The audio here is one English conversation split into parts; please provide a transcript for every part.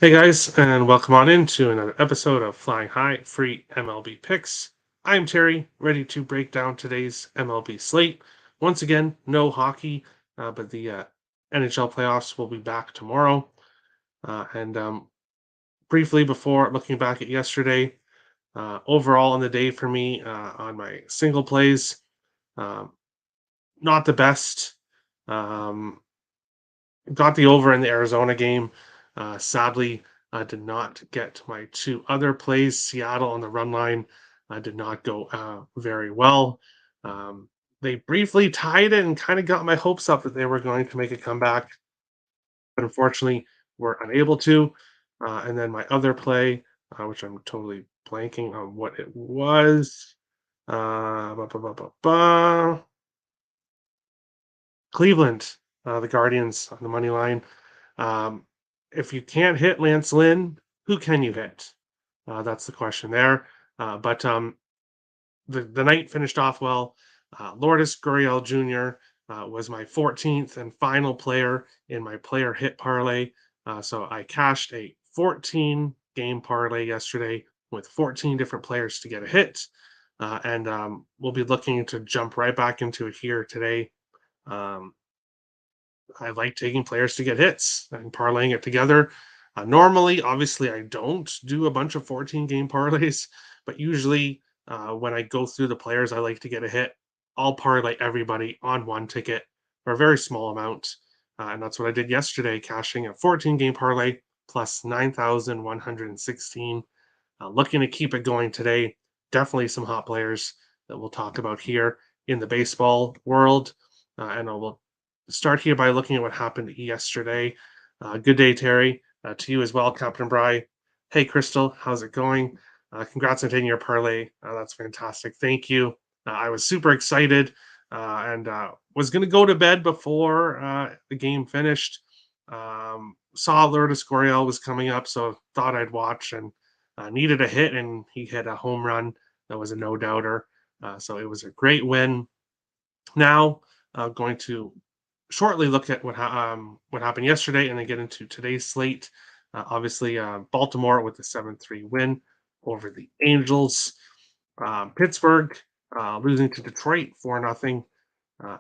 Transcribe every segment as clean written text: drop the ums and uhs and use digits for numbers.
Hey guys, and welcome on into another episode of Flying High Free MLB Picks. I'm Terry, ready to break down today's MLB slate. Once again, no hockey, but the NHL playoffs will be back tomorrow. And briefly, before looking back at yesterday, overall on the day for me on my single plays, um, not the best. Um, Got the over in the Arizona game. Sadly, did not get my two other plays. Seattle on the run line did not go very well. Um, they briefly tied it and kind of got my hopes up that they were going to make a comeback, but unfortunately were unable to. And then my other play, which I'm totally blanking on what it was. Ba, ba, ba, ba, ba. Cleveland, the Guardians on the money line. Um, if you can't hit Lance Lynn, who can you hit? That's the question there. But the night finished off well. Lourdes Gurriel Jr. Was my 14th and final player in my player hit parlay. So I cashed a 14 game parlay yesterday with 14 different players to get a hit. And we'll be looking to jump right back into it here today. Um, I like taking players to get hits and parlaying it together. Normally, obviously, I don't do a bunch of 14 game parlays, but usually when I go through the players I like to get a hit, I'll parlay everybody on one ticket for a very small amount. And that's what I did yesterday, cashing a 14 game parlay plus 9,116. Looking to keep it going today. Definitely some hot players that we'll talk about here in the baseball world. And I will start here by looking at what happened yesterday. Good day, Terry. To you as well, Captain Bry. Hey, Crystal, how's it going? Congrats on taking your parlay. That's fantastic. Thank you. I was super excited and was going to go to bed before the game finished. Saw Lourdes Gurriel was coming up, so thought I'd watch and needed a hit, and he hit a home run. That was a no doubter. So it was a great win. Now, going to shortly look at what happened yesterday and then get into today's slate. Obviously, Baltimore with a 7-3 win over the Angels. Pittsburgh losing to Detroit 4-0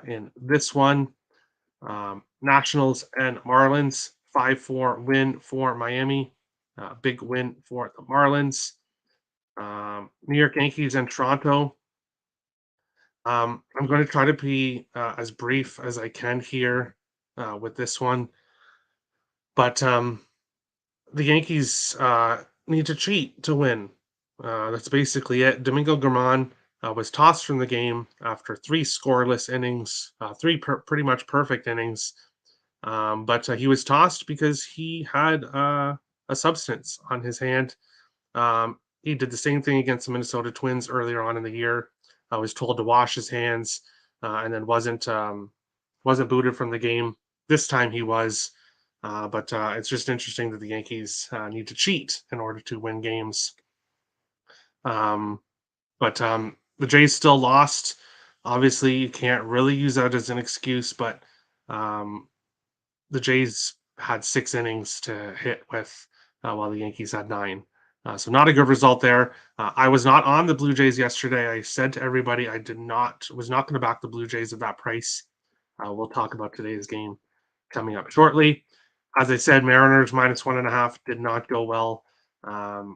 in this one. Nationals and Marlins 5-4 win for Miami. Big win for the Marlins. New York Yankees and Toronto. I'm going to try to be as brief as I can here with this one, but the Yankees need to cheat to win. That's basically it. Domingo Germán was tossed from the game after three scoreless innings, pretty much perfect innings. But he was tossed because he had a substance on his hand. He did the same thing against the Minnesota Twins earlier on in the year. I was told to wash his hands, and then wasn't booted from the game. This time he was, but it's just interesting that the Yankees need to cheat in order to win games. Um, but the Jays still lost. Obviously, you can't really use that as an excuse, but um, the Jays had 6 innings to hit with, while the Yankees had 9. So not a good result there. I was not on the Blue Jays yesterday. I said to everybody I was not going to back the Blue Jays at that price. We'll talk about today's game coming up shortly. As I said, Mariners -1.5 did not go well.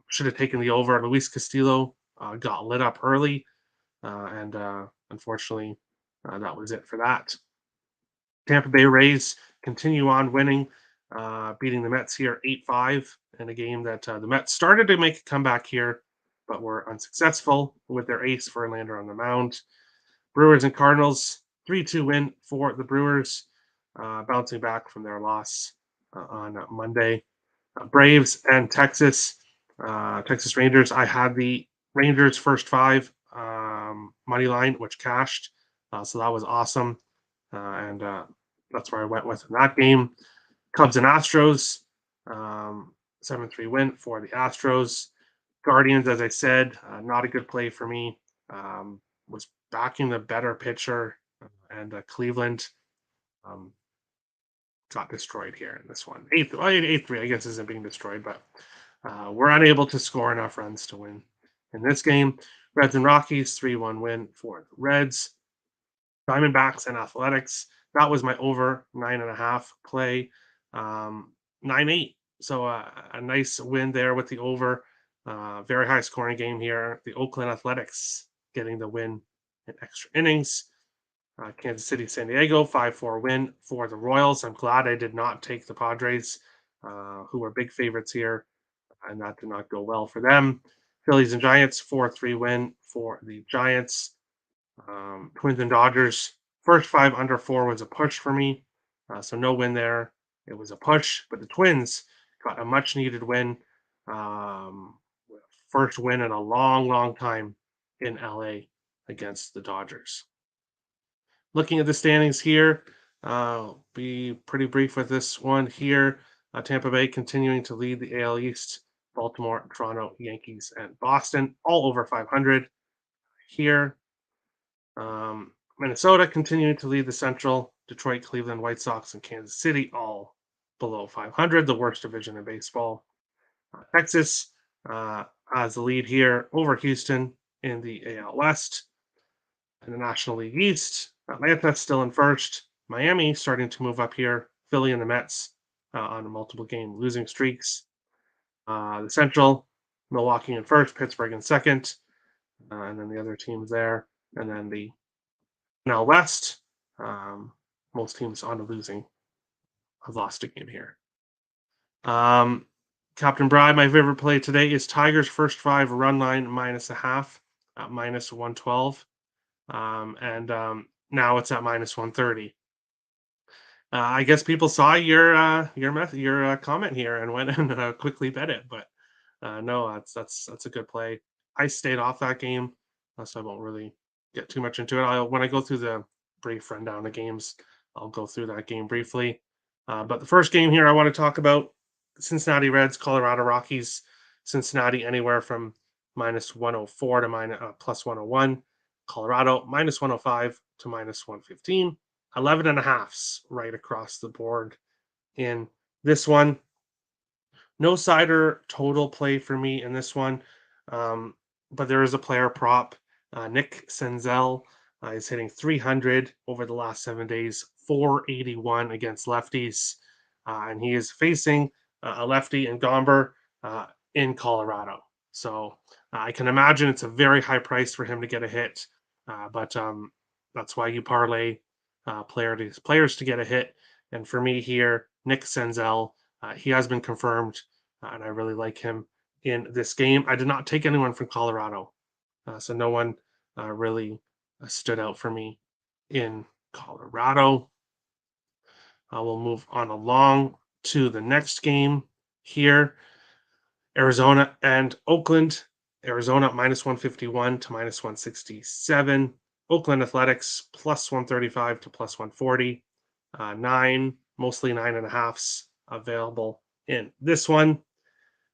Should have taken the over. Luis Castillo got lit up early, and unfortunately, that was it for that. Tampa Bay Rays continue on winning, beating the Mets here 8-5 in a game that the Mets started to make a comeback here, but were unsuccessful with their ace Verlander on the mound. Brewers and Cardinals 3-2 win for the Brewers, bouncing back from their loss on Monday. Braves and Texas Rangers. I had the Rangers first five money line, which cashed, so that was awesome, and that's where I went with in that game. Cubs and Astros, 7-3 win for the Astros. Guardians, as I said, not a good play for me. Was backing the better pitcher and Cleveland. Um, got destroyed here in this one. 8-3, I guess, isn't being destroyed, but we're unable to score enough runs to win in this game. Reds and Rockies, 3-1 win for the Reds. Diamondbacks and Athletics. That was my over 9.5 play. 9-8. So a nice win there with the over. Very high scoring game here. The Oakland Athletics getting the win in extra innings. Kansas City, San Diego, 5-4 win for the Royals. I'm glad I did not take the Padres, who were big favorites here, and that did not go well for them. Phillies and Giants, 4-3 win for the Giants. Twins and Dodgers, first 5 under 4 was a push for me, so no win there. It was a push, but the Twins got a much needed win. Um, First win in a long, long time in LA against the Dodgers. Looking at the standings here, be pretty brief with this one here. Tampa Bay continuing to lead the AL East. Baltimore, Toronto, Yankees, and Boston all over 500 here. Minnesota continuing to lead the Central. Detroit, Cleveland, White Sox, and Kansas City all below 500, the worst division in baseball. Texas has the lead here over Houston in the AL West. In the National League East, Atlanta's still in first. Miami starting to move up here. Philly and the Mets on a multiple game losing streaks. The Central, Milwaukee in first, Pittsburgh in second, and then the other teams there. And then the NL West, most teams on the losing have lost a game here. Captain Bride, my favorite play today is Tigers first 5 run line -0.5 at -112. And now it's at -130. I guess people saw your comment here and went and quickly bet it, but no, that's a good play. I stayed off that game, so I won't really get too much into it. When I go through the brief rundown of games, I'll go through that game briefly. But the first game here I want to talk about: Cincinnati Reds, Colorado Rockies. Cincinnati anywhere from -104 to +101. Colorado -105 to -115. 11.5s right across the board in this one. No cider total play for me in this one, but there is a player prop. Nick Senzel is hitting 300 over the last 7 days, 481 against lefties, and he is facing a lefty in Gomber in Colorado. So I can imagine it's a very high price for him to get a hit, but that's why you parlay players to get a hit. And for me here, Nick Senzel, he has been confirmed, and I really like him in this game. I did not take anyone from Colorado, so no one really stood out for me in Colorado. We'll move on along to the next game here. Arizona and Oakland. Arizona -151 to -167. Oakland Athletics +135 to +140. 9, mostly 9.5s available in this one.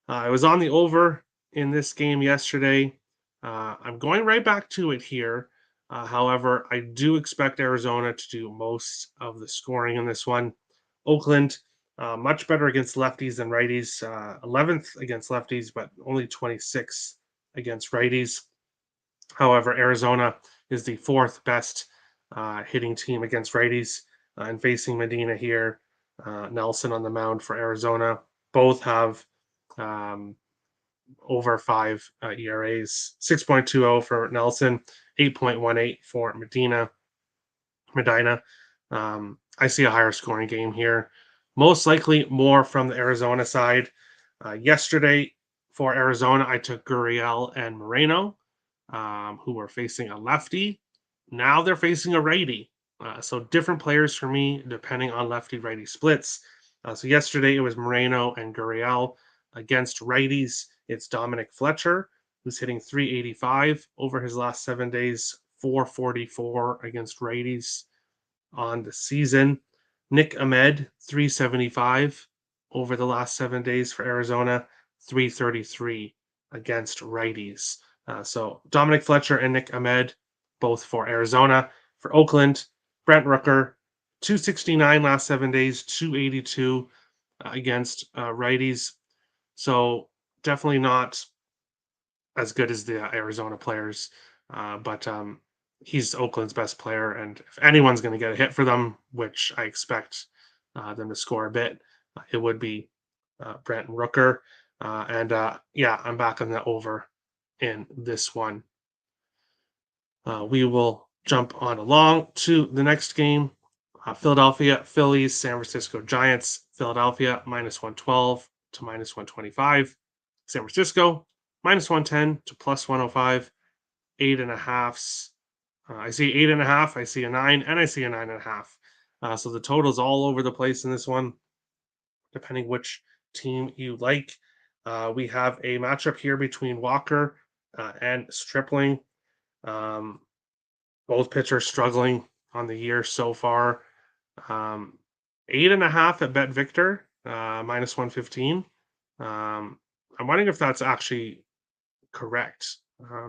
I was on the over in this game yesterday. I'm going right back to it here. However, I do expect Arizona to do most of the scoring in this one. Oakland, much better against lefties than righties. 11th against lefties, but only 26th against righties. However, Arizona is the 4th best hitting team against righties, and facing Medina here. Nelson on the mound for Arizona. Both have over 5 ERAs. 6.20 for Nelson, 8.18 for Medina. I see a higher scoring game here. Most likely more from the Arizona side. Yesterday for Arizona, I took Gurriel and Moreno, who were facing a lefty. Now they're facing a righty. So different players for me, depending on lefty-righty splits. So yesterday it was Moreno and Gurriel. Against righties, it's Dominic Fletcher, who's hitting 385 over his last 7 days, 444 against righties on the season. Nick Ahmed, 375 over the last 7 days for Arizona, 333 against righties. So Dominic Fletcher and Nick Ahmed, both for Arizona. For Oakland, Brent Rooker, 269 last 7 days, 282 against righties. So definitely not as good as the Arizona players, but he's Oakland's best player. And if anyone's going to get a hit for them, which I expect them to score a bit, it would be Brent Rooker. And yeah, I'm back on the over in this one. We will jump on along to the next game. Philadelphia Phillies, San Francisco Giants. Philadelphia minus 112 to minus 125. San Francisco minus 110 to plus 105. 8.5s. I see 8.5. I see a 9, and I see a 9.5. So the total's all over the place in this one, depending which team you like. We have a matchup here between Walker and Stripling. Um, both pitchers struggling on the year so far. 8.5 at Bet Victor, minus 115. I'm wondering if that's actually correct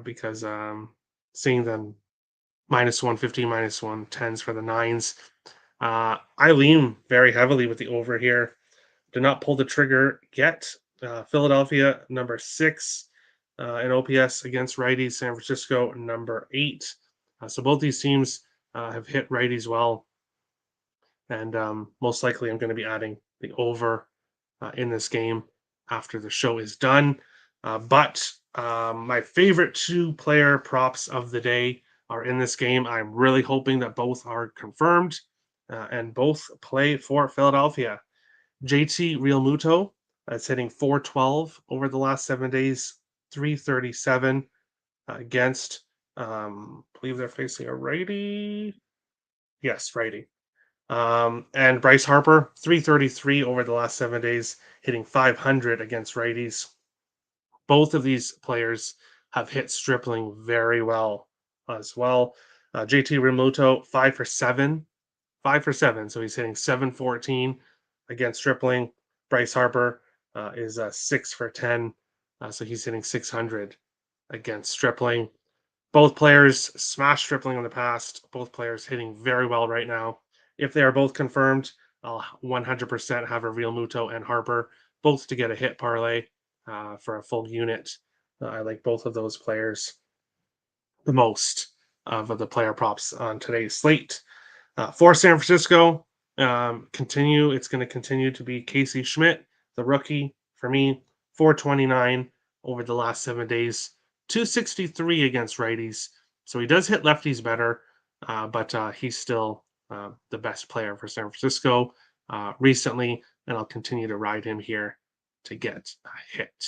because seeing them minus 115, minus 110s for the nines. I lean very heavily with the over here. Did not pull the trigger yet. Philadelphia, number 6 in OPS against righties. San Francisco, number 8. So both these teams have hit righties well. And most likely I'm going to be adding the over in this game after the show is done. But my favorite 2-player props of the day are in this game. I'm really hoping that both are confirmed and both play for Philadelphia. JT Realmuto is hitting 412 over the last 7 days, 337 against, I believe they're facing a righty. Yes, righty. And Bryce Harper, 333 over the last 7 days, hitting 500 against righties. Both of these players have hit Stripling very well as well. JT Realmuto, 5 for 7, 5 for 7. So he's hitting 714 against Stripling. Bryce Harper is 6 for 10. So he's hitting 600 against Stripling. Both players smashed Stripling in the past. Both players hitting very well right now. If they are both confirmed, I'll 100% have a Realmuto and Harper both to get a hit parlay for a full unit. I like both of those players the most of the player props on today's slate. For San Francisco, it's going to continue to be Casey Schmidt, the rookie for me, 429 over the last 7 days, 263 against righties. So he does hit lefties better, but he's still the best player for San Francisco recently, and I'll continue to ride him here to get a hit.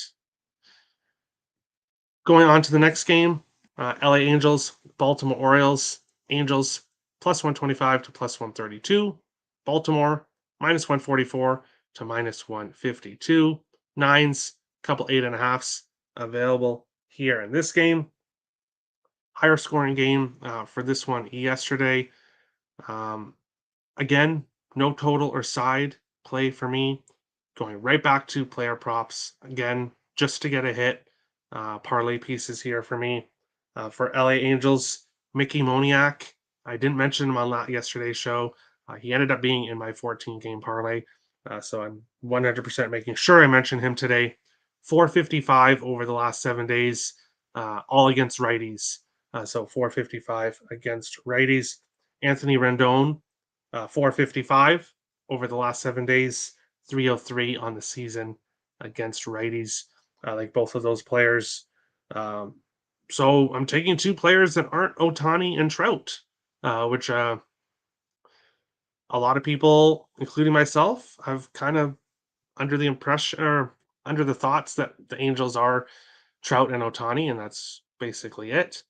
Going on to the next game, LA Angels, Baltimore Orioles. Angels plus 125 to plus 132. Baltimore minus 144 to minus 152. Nines, couple 8.5s available here in this game. Higher scoring game for this one yesterday. Again, no total or side play for me. Going right back to player props again, just to get a hit. Parlay pieces here for me. For LA Angels, Mickey Moniak. I didn't mention him on yesterday's show. He ended up being in my 14-game parlay. So I'm 100% making sure I mention him today. 455 over the last 7 days, all against righties. So 455 against righties. Anthony Rendon, 455 over the last 7 days, 303 on the season against righties. I like both of those players. So I'm taking 2 players that aren't Otani and Trout, which a lot of people, including myself, have kind of under the impression or under the thoughts that the Angels are Trout and Otani, and that's basically it.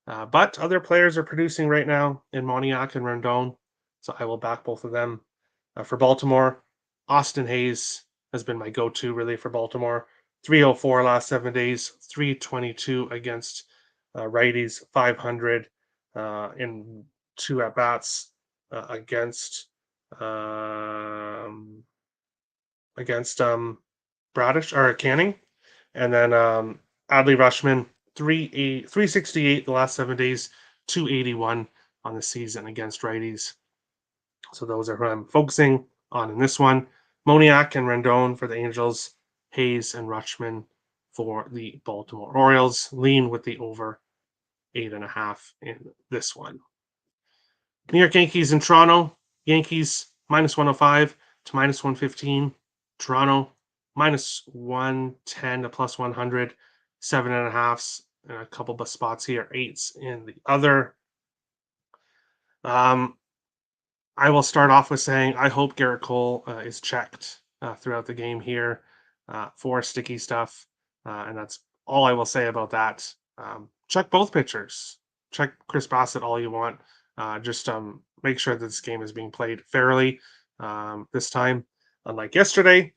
But other players are producing right now in Moniak and Rendon, so I will back both of them. For Baltimore, Austin Hayes has been my go-to really for Baltimore. 304 last 7 days, 322 against righties, 500 in 2 at bats against against Bradish or Canning, and then Adley Rushman 368 the last 7 days, 281 on the season against righties. So those are who I'm focusing on in this one. Moniak and Rendon for the Angels, Hayes and Rutschman for the Baltimore Orioles. Lean with the over 8.5 in this one. New York Yankees in Toronto. Yankees minus 105 to minus 115. Toronto minus 110 to plus 100. 7.5s and a couple of spots here. Eights in the other. I will start off with saying I hope Garrett Cole is checked throughout the game here for sticky stuff. And that's all I will say about that. Check both pitchers. Check Chris Bassett all you want. Just make sure that this game is being played fairly this time, unlike yesterday.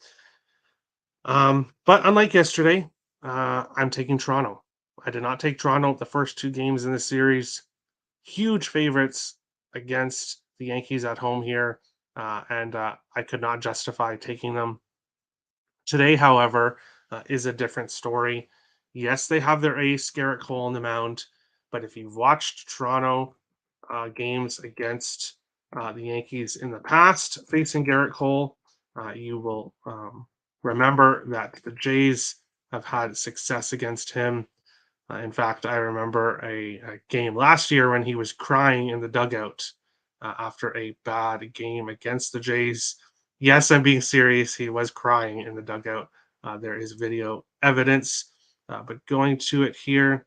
But unlike yesterday, I'm taking Toronto. I did not take Toronto the first two games in the series. Huge favorites against the Yankees at home here, and I could not justify taking them. Today, however, is a different story. Yes, they have their ace, Garrett Cole, on the mound, but if you've watched Toronto games against the Yankees in the past facing Garrett Cole, you will remember that the Jays have had success against him. In fact, I remember a game last year when he was crying in the dugout after a bad game against the Jays. Yes, I'm being serious. He was crying in the dugout. There is video evidence. But going to it here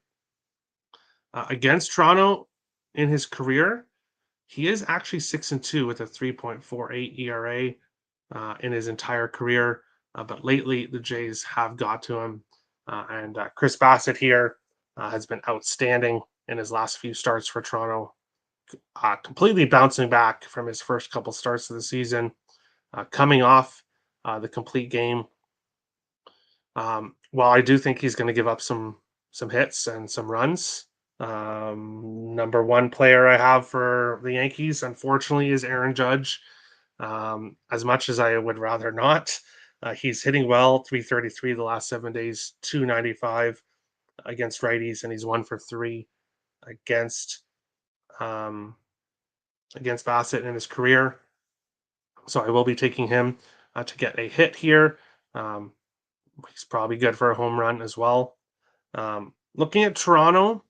against Toronto in his career, he is actually 6-2 with a 3.48 ERA in his entire career. But lately, the Jays have got to him. And Chris Bassett here has been outstanding in his last few starts for Toronto, completely bouncing back from his first couple starts of the season, coming off the complete game. While I do think he's going to give up some hits and some runs, number one player I have for the Yankees, unfortunately, is Aaron Judge. As much as I would rather not, he's hitting well, 333 the last 7 days, 295 against righties, and he's 1 for 3 against um, against Bassett in his career. So I will be taking him to get a hit here. Um, he's probably good for a home run as well. Looking at Toronto,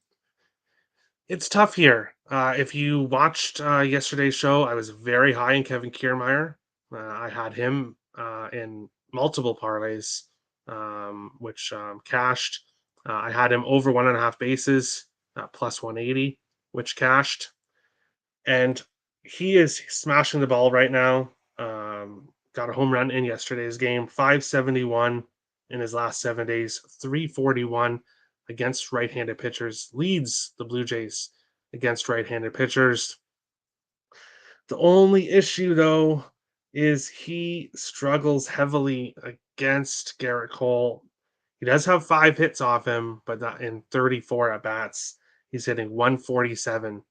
it's tough here. If you watched yesterday's show, I was very high in Kevin Kiermaier. I had him in multiple parlays, which cashed. I had him over 1.5 bases, plus 180, which cashed. And he is smashing the ball right now. Got a home run in yesterday's game, 571 in his last 7 days, 341 against right-handed pitchers, leads the Blue Jays against right-handed pitchers. The only issue, though, is he struggles heavily against Garrett Cole. He does have 5 hits off him, but not in 34 at bats. He's hitting 147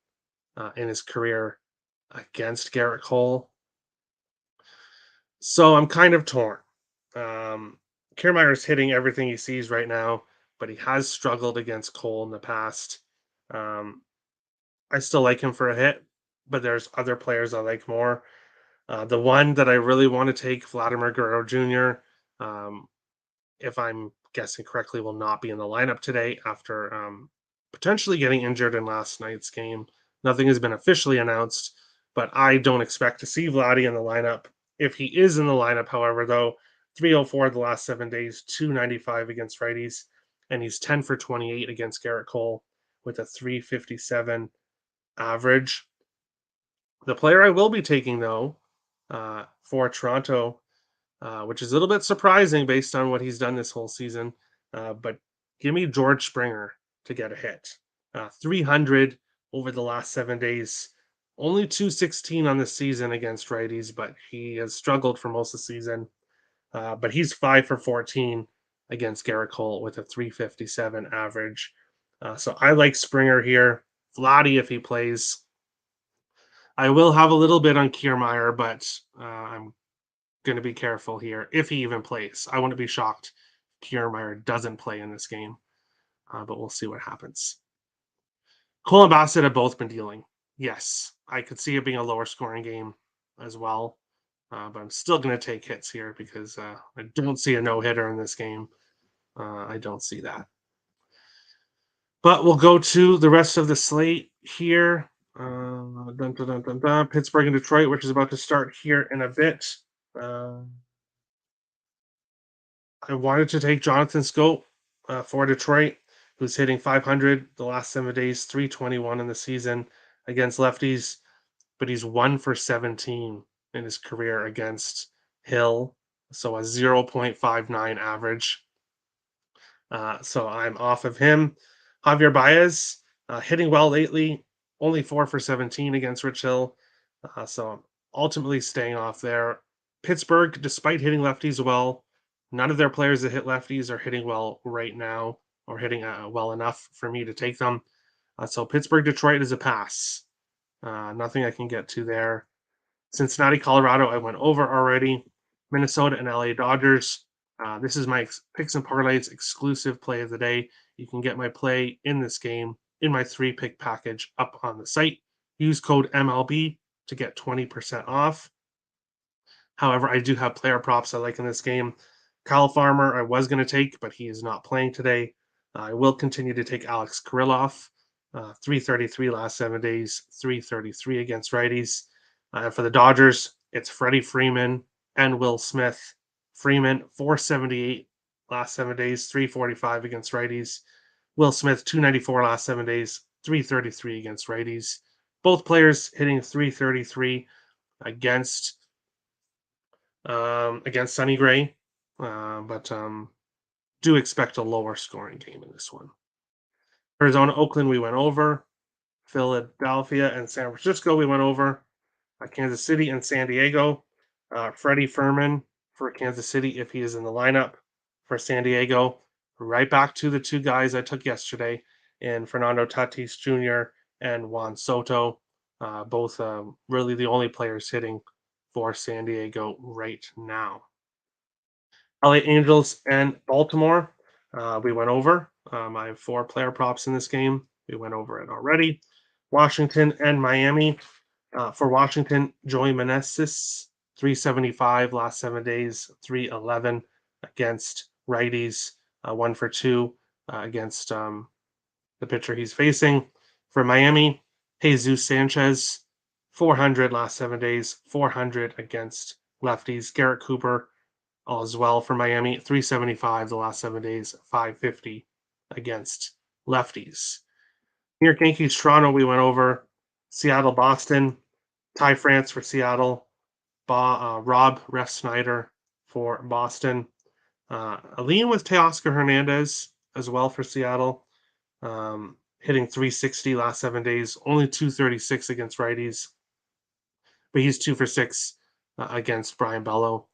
in his career against Garrett Cole. So I'm kind of torn. Kiermaier's hitting everything he sees right now, but he has struggled against Cole in the past. I still like him for a hit, but there's other players I like more. The one that I really want to take, Vladimir Guerrero Jr., if I'm guessing correctly, will not be in the lineup today after potentially getting injured in last night's game. Nothing has been officially announced, but I don't expect to see Vladdy in the lineup. If he is in the lineup, however, though, 304 the last 7 days, 295 against righties, and he's 10 for 28 against Garrett Cole with a 357 average. The player I will be taking, though, for Toronto, which is a little bit surprising based on what he's done this whole season, but give me George Springer to get a hit. 300 over the last 7 days, only 216 on the season against righties, but he has struggled for most of the season. But he's 5 for 14 against Garrett Cole with a 357 average. So I like Springer here. Vladdy, if he plays. I will have a little bit on Kiermaier, but I'm going to be careful here if he even plays. I wouldn't be shocked if Kiermaier doesn't play in this game, but we'll see what happens. Cole and Bassett have both been dealing. Yes, I could see it being a lower scoring game. as well. But I'm still going to take hits here because I don't see a no hitter in this game. I don't see that. But we'll go to the rest of the slate here. Dun, dun, dun, dun, dun. Pittsburgh and Detroit, which is about to start here in a bit. Uh, I wanted to take Jonathan Scope for Detroit, who's hitting 500 the last 7 days, 321 in the season against lefties, but he's 1 for 17 in his career against Hill, so a 0.59 average. So I'm off of him. Javier Baez, hitting well lately, only 4 for 17 against Rich Hill. So I'm ultimately staying off there. Pittsburgh, despite hitting lefties well, none of their players that hit lefties are hitting well right now or hitting well enough for me to take them. So Pittsburgh, Detroit is a pass. Nothing I can get to there. Cincinnati, Colorado, I went over already. Minnesota and LA Dodgers. This is my picks and parlays exclusive play of the day. You can get my play in this game in my 3-pick package up on the site. Use code MLB to get 20% off. However, I do have player props I like in this game. Kyle Farmer, I was going to take, but he is not playing today. I will continue to take Alex Kirilloff. 333 last 7 days, 333 against righties. For the Dodgers, it's Freddie Freeman and Will Smith. Freeman, 478 last 7 days, 345 against righties. Will Smith, 294 last 7 days, 333 against righties. Both players hitting 333 against Sonny Gray, but do expect a lower scoring game in this one. Arizona, Oakland, we went over. Philadelphia and San Francisco, we went over. Kansas City and San Diego. Freddie Furman for Kansas City if he is in the lineup. For San Diego, right back to the two guys I took yesterday in Fernando Tatis Jr. and Juan Soto. Both really the only players hitting for San Diego right now. LA Angels and Baltimore, we went over. I have 4 player props in this game. We went over it already. Washington and Miami. For Washington, Joey Meneses, 375 last 7 days, 311 against righties, 1 for 2 against the pitcher he's facing. For Miami, Jesus Sanchez, 400 last 7 days, 400 against lefties. Garrett Cooper, all as well for Miami, 375 the last 7 days, 550 against lefties. New York Yankees, Toronto, we went over. Seattle, Boston, Ty France for Seattle, Rob Refsnyder for Boston. A lean with Teoscar Hernandez as well for Seattle, hitting 360 last 7 days, only 236 against righties, but he's 2 for 6 against Brian Bello.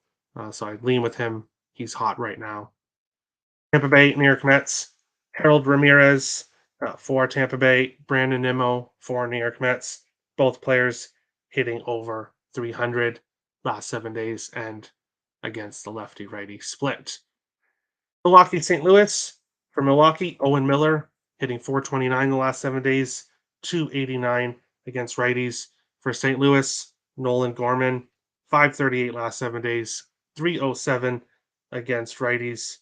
So I lean with him. He's hot right now. Tampa Bay, New York Mets, Harold Ramirez for Tampa Bay, Brandon Nimmo for New York Mets. Both players hitting over 300 last 7 days and against the lefty-righty split. Milwaukee, St. Louis. For Milwaukee, Owen Miller hitting 429 the last 7 days, 289 against righties. For St. Louis, Nolan Gorman, 538 last 7 days, 307 against righties.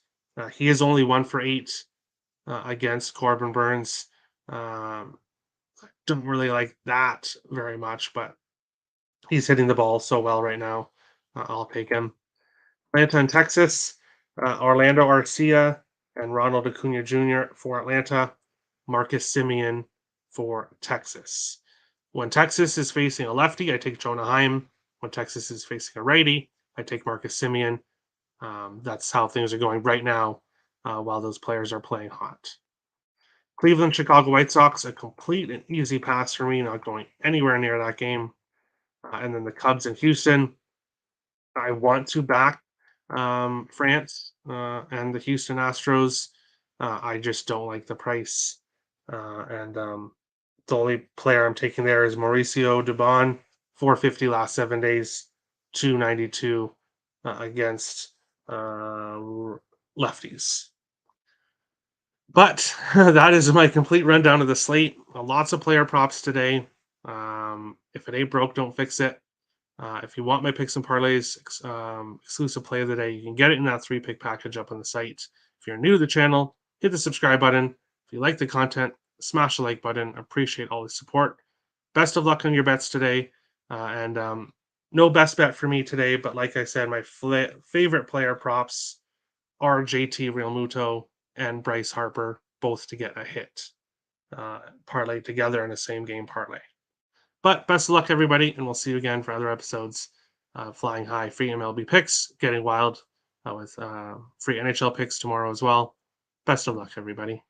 He is only 1 for 8 against Corbin Burns. Don't really like that very much, but he's hitting the ball so well right now. I'll take him. Atlanta and Texas, Orlando Arcia and Ronald Acuna Jr. for Atlanta, Marcus Semien for Texas. When Texas is facing a lefty, I take Jonah Heim. When Texas is facing a righty, I take Marcus Semien. That's how things are going right now while those players are playing hot. Cleveland, Chicago White Sox, a complete and easy pass for me, not going anywhere near that game. And then the Cubs in Houston. I want to back France and the Houston Astros. I just don't like the price. And the only player I'm taking there is Mauricio Dubon, 450 last 7 days, 292 against lefties. But that is my complete rundown of the slate. Lots of player props today. If it ain't broke, don't fix it. If you want my picks and parlays, exclusive play of the day, you can get it in that 3-pick package up on the site. If you're new to the channel, hit the subscribe button. If you like the content, smash the like button. Appreciate all the support. Best of luck on your bets today. And no best bet for me today, but like I said, my favorite player props are JT Realmuto and Bryce Harper, both to get a hit parlay together in a same game parlay. But best of luck, everybody, and we'll see you again for other episodes. Flying high, free MLB picks, getting wild with free NHL picks tomorrow as well. Best of luck, everybody.